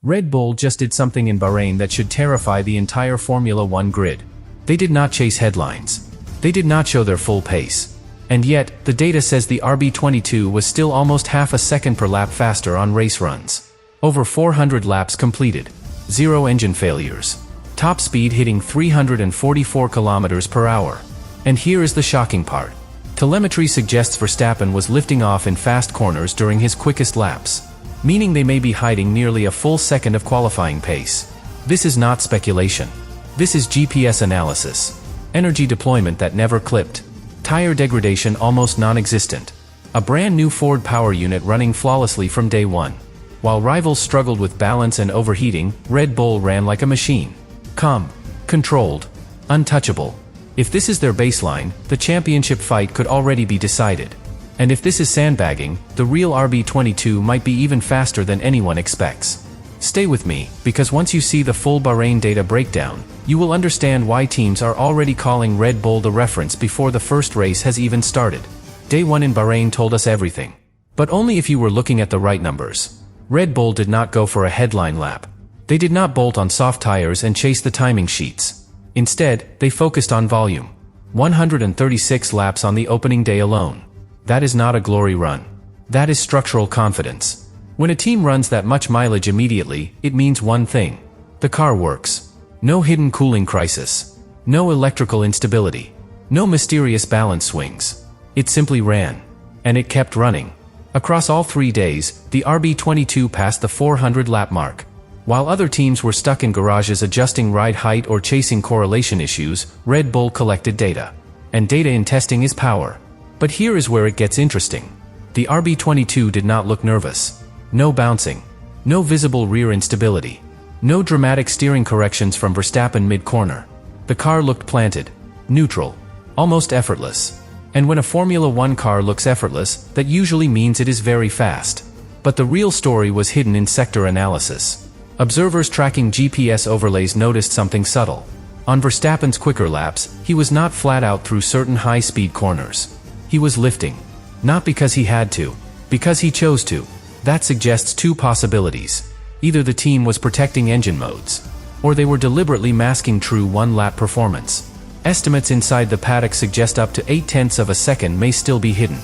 Red Bull just did something in Bahrain that should terrify the entire Formula One grid. They did not chase headlines. They did not show their full pace. And yet, the data says the RB22 was still almost half a second per lap faster on race runs. Over 400 laps completed. 0 engine failures. Top speed hitting 344 km per hour. And here is the shocking part. Telemetry suggests Verstappen was lifting off in fast corners during his quickest laps, meaning they may be hiding nearly a full second of qualifying pace. This is not speculation. This is GPS analysis. Energy deployment that never clipped. Tire degradation almost non-existent. A brand new Ford power unit running flawlessly from day one. While rivals struggled with balance and overheating, Red Bull ran like a machine. Calm, controlled, untouchable. If this is their baseline, the championship fight could already be decided. And if this is sandbagging, the real RB22 might be even faster than anyone expects. Stay with me, because once you see the full Bahrain data breakdown, you will understand why teams are already calling Red Bull the reference before the first race has even started. Day 1 in Bahrain told us everything. But only if you were looking at the right numbers. Red Bull did not go for a headline lap. They did not bolt on soft tires and chase the timing sheets. Instead, they focused on volume. 136 laps on the opening day alone. That is not a glory run. That is structural confidence. When a team runs that much mileage immediately, it means one thing. The car works. No hidden cooling crisis. No electrical instability. No mysterious balance swings. It simply ran. And it kept running. Across all 3 days, the RB22 passed the 400 lap mark. While other teams were stuck in garages adjusting ride height or chasing correlation issues, Red Bull collected data. And data in testing is power. But here is where it gets interesting. The RB22 did not look nervous. No bouncing. No visible rear instability. No dramatic steering corrections from Verstappen mid-corner. The car looked planted. Neutral. Almost effortless. And when a Formula One car looks effortless, that usually means it is very fast. But the real story was hidden in sector analysis. Observers tracking GPS overlays noticed something subtle. On Verstappen's quicker laps, he was not flat out through certain high-speed corners. He was lifting. Not because he had to. Because he chose to. That suggests two possibilities. Either the team was protecting engine modes, or they were deliberately masking true one-lap performance. Estimates inside the paddock suggest up to 0.8 of a second may still be hidden.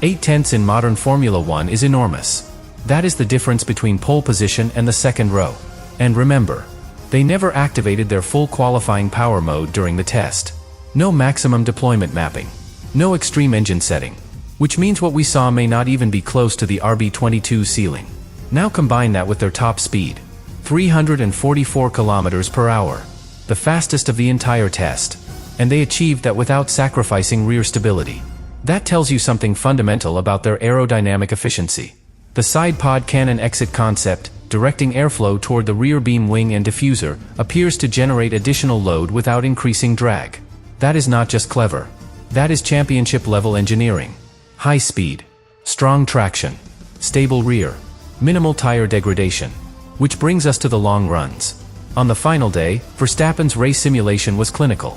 0.8 in modern Formula One is enormous. That is the difference between pole position and the second row. And remember, they never activated their full qualifying power mode during the test. No maximum deployment mapping. No extreme engine setting. Which means what we saw may not even be close to the RB22 ceiling. Now combine that with their top speed. 344 km per hour. The fastest of the entire test. And they achieved that without sacrificing rear stability. That tells you something fundamental about their aerodynamic efficiency. The side pod cannon exit concept, directing airflow toward the rear beam wing and diffuser, appears to generate additional load without increasing drag. That is not just clever. That is championship-level engineering. High speed, strong traction, stable rear, minimal tire degradation. Which brings us to the long runs. On the final day, Verstappen's race simulation was clinical.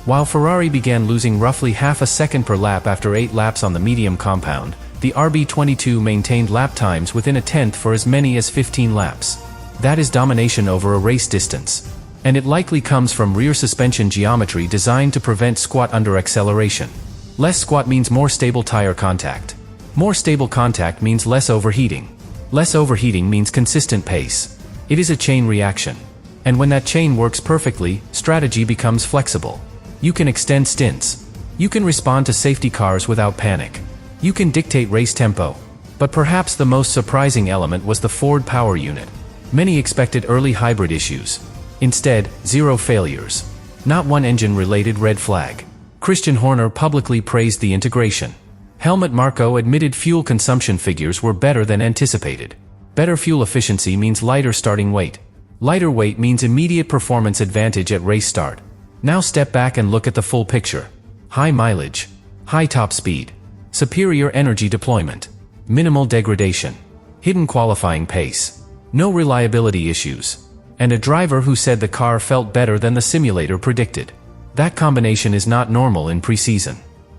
While Ferrari began losing roughly half a second per lap after 8 laps on the medium compound, the RB22 maintained lap times within a tenth for as many as 15 laps. That is domination over a race distance. And it likely comes from rear suspension geometry designed to prevent squat under acceleration. Less squat means more stable tire contact. More stable contact means less overheating. Less overheating means consistent pace. It is a chain reaction. And when that chain works perfectly, strategy becomes flexible. You can extend stints. You can respond to safety cars without panic. You can dictate race tempo. But perhaps the most surprising element was the Ford power unit. Many expected early hybrid issues. Instead, 0 failures. Not one engine-related red flag. Christian Horner publicly praised the integration. Helmut Marko admitted fuel consumption figures were better than anticipated. Better fuel efficiency means lighter starting weight. Lighter weight means immediate performance advantage at race start. Now step back and look at the full picture. High mileage. High top speed. Superior energy deployment. Minimal degradation. Hidden qualifying pace. No reliability issues. And a driver who said the car felt better than the simulator predicted. That combination is not normal in preseason.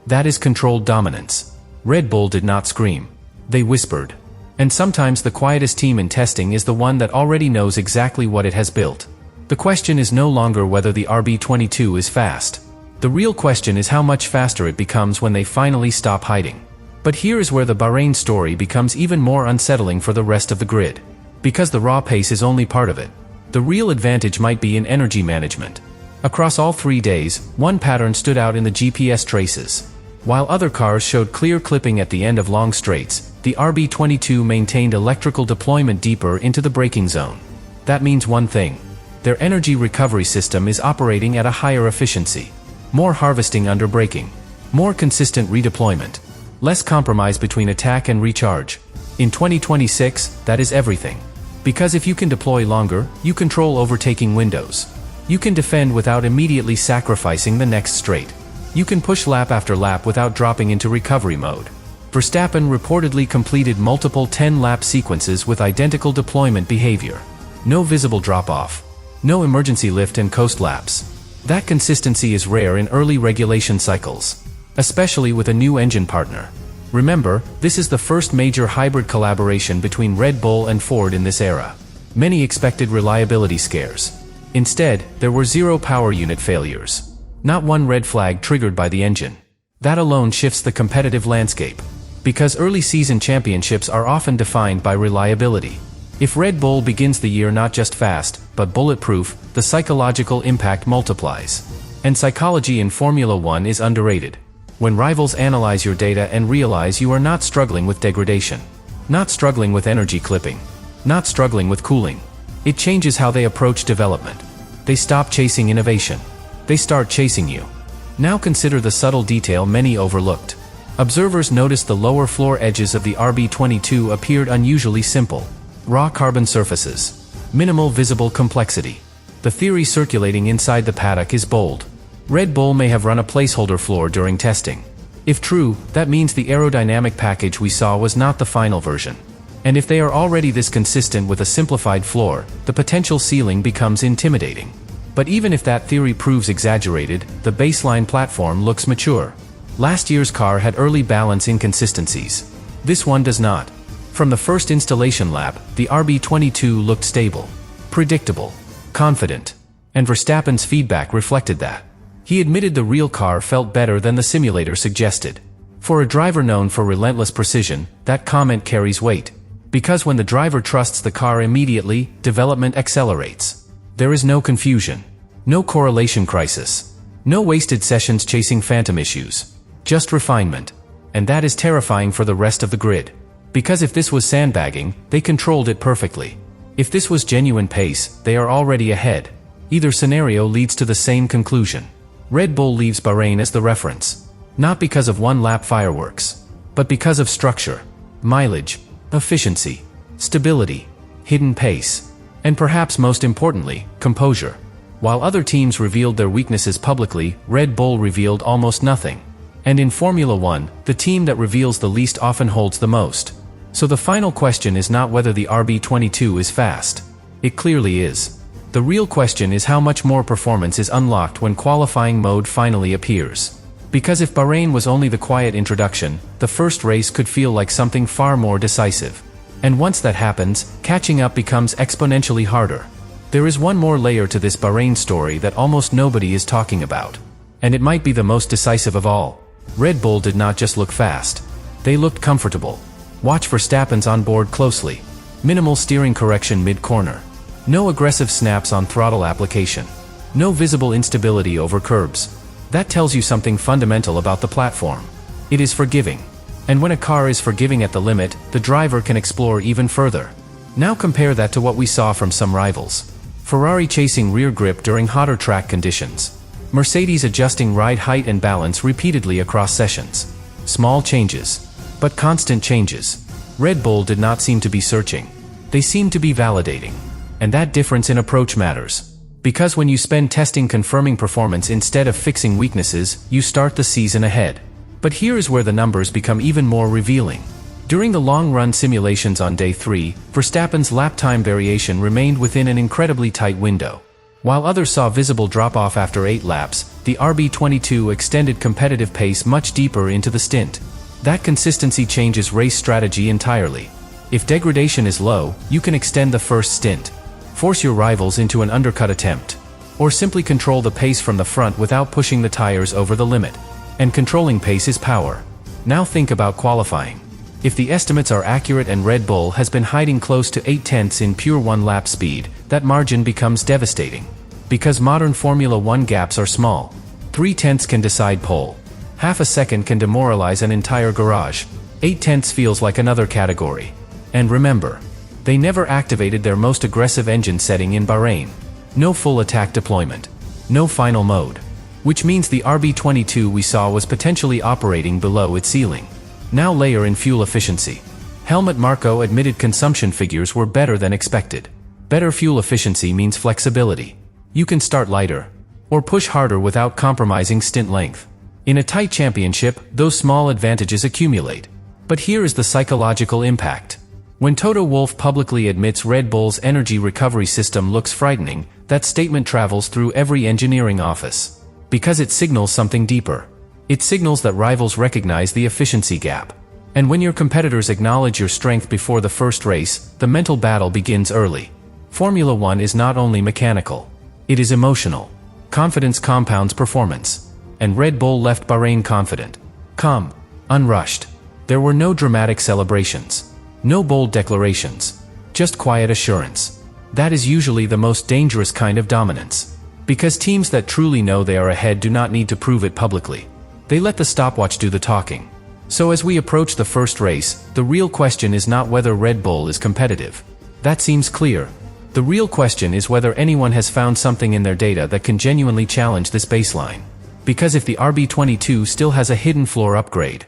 That is controlled dominance. Red Bull did not scream. They whispered. And sometimes the quietest team in testing is the one that already knows exactly what it has built. The question is no longer whether the RB22 is fast. The real question is how much faster it becomes when they finally stop hiding. But here is where the Bahrain story becomes even more unsettling for the rest of the grid. Because the raw pace is only part of it. The real advantage might be in energy management. Across all 3 days, one pattern stood out in the GPS traces. While other cars showed clear clipping at the end of long straights, the RB22 maintained electrical deployment deeper into the braking zone. That means one thing. Their energy recovery system is operating at a higher efficiency. More harvesting under braking. More consistent redeployment. Less compromise between attack and recharge. In 2026, that is everything. Because if you can deploy longer, you control overtaking windows. You can defend without immediately sacrificing the next straight. You can push lap after lap without dropping into recovery mode. Verstappen reportedly completed multiple 10-lap sequences with identical deployment behavior. No visible drop-off. No emergency lift and coast laps. That consistency is rare in early regulation cycles. Especially with a new engine partner. Remember, this is the first major hybrid collaboration between Red Bull and Ford in this era. Many expected reliability scares. Instead, there were 0 power unit failures. Not one red flag triggered by the engine. That alone shifts the competitive landscape. Because early season championships are often defined by reliability. If Red Bull begins the year not just fast, but bulletproof, the psychological impact multiplies. And psychology in Formula One is underrated. When rivals analyze your data and realize you are not struggling with degradation. Not struggling with energy clipping. Not struggling with cooling. It changes how they approach development. They stop chasing innovation. They start chasing you. Now consider the subtle detail many overlooked. Observers noticed the lower floor edges of the RB22 appeared unusually simple. Raw carbon surfaces. Minimal visible complexity. The theory circulating inside the paddock is bold. Red Bull may have run a placeholder floor during testing. If true, that means the aerodynamic package we saw was not the final version. And if they are already this consistent with a simplified floor, the potential ceiling becomes intimidating. But even if that theory proves exaggerated, the baseline platform looks mature. Last year's car had early balance inconsistencies. This one does not. From the first installation lap, the RB22 looked stable, predictable, confident. And Verstappen's feedback reflected that. He admitted the real car felt better than the simulator suggested. For a driver known for relentless precision, that comment carries weight. Because when the driver trusts the car immediately, development accelerates. There is no confusion. No correlation crisis. No wasted sessions chasing phantom issues. Just refinement. And that is terrifying for the rest of the grid. Because if this was sandbagging, they controlled it perfectly. If this was genuine pace, they are already ahead. Either scenario leads to the same conclusion. Red Bull leaves Bahrain as the reference. Not because of one-lap fireworks. But because of structure. Mileage. Efficiency. Stability. Hidden pace. And perhaps most importantly, composure. While other teams revealed their weaknesses publicly, Red Bull revealed almost nothing. And in Formula One, the team that reveals the least often holds the most. So the final question is not whether the RB22 is fast. It clearly is. The real question is how much more performance is unlocked when qualifying mode finally appears. Because if Bahrain was only the quiet introduction, the first race could feel like something far more decisive. And once that happens, catching up becomes exponentially harder. There is one more layer to this Bahrain story that almost nobody is talking about. And it might be the most decisive of all. Red Bull did not just look fast. They looked comfortable. Watch Verstappen's onboard closely. Minimal steering correction mid-corner. No aggressive snaps on throttle application. No visible instability over curbs. That tells you something fundamental about the platform. It is forgiving. And when a car is forgiving at the limit, the driver can explore even further. Now compare that to what we saw from some rivals. Ferrari chasing rear grip during hotter track conditions. Mercedes adjusting ride height and balance repeatedly across sessions. Small changes. But constant changes. Red Bull did not seem to be searching. They seemed to be validating. And that difference in approach matters. Because when you spend testing confirming performance instead of fixing weaknesses, you start the season ahead. But here is where the numbers become even more revealing. During the long-run simulations on day 3, Verstappen's lap time variation remained within an incredibly tight window. While others saw visible drop-off after 8 laps, the RB22 extended competitive pace much deeper into the stint. That consistency changes race strategy entirely. If degradation is low, you can extend the first stint, force your rivals into an undercut attempt, or simply control the pace from the front without pushing the tires over the limit. And controlling pace is power. Now think about qualifying. If the estimates are accurate and Red Bull has been hiding close to 0.8 in pure one-lap speed, that margin becomes devastating. Because modern Formula 1 gaps are small. 0.3 can decide pole. Half a second can demoralize an entire garage. 0.8 feels like another category. And remember, they never activated their most aggressive engine setting in Bahrain. No full attack deployment. No final mode. Which means the RB22 we saw was potentially operating below its ceiling. Now layer in fuel efficiency. Helmut Marko admitted consumption figures were better than expected. Better fuel efficiency means flexibility. You can start lighter, or push harder without compromising stint length. In a tight championship, those small advantages accumulate. But here is the psychological impact. When Toto Wolff publicly admits Red Bull's energy recovery system looks frightening, that statement travels through every engineering office. Because it signals something deeper. It signals that rivals recognize the efficiency gap. And when your competitors acknowledge your strength before the first race, the mental battle begins early. Formula 1 is not only mechanical. It is emotional. Confidence compounds performance. And Red Bull left Bahrain confident. Calm. Unrushed. There were no dramatic celebrations. No bold declarations. Just quiet assurance. That is usually the most dangerous kind of dominance. Because teams that truly know they are ahead do not need to prove it publicly. They let the stopwatch do the talking. So as we approach the first race, the real question is not whether Red Bull is competitive. That seems clear. The real question is whether anyone has found something in their data that can genuinely challenge this baseline. Because if the RB22 still has a hidden floor upgrade,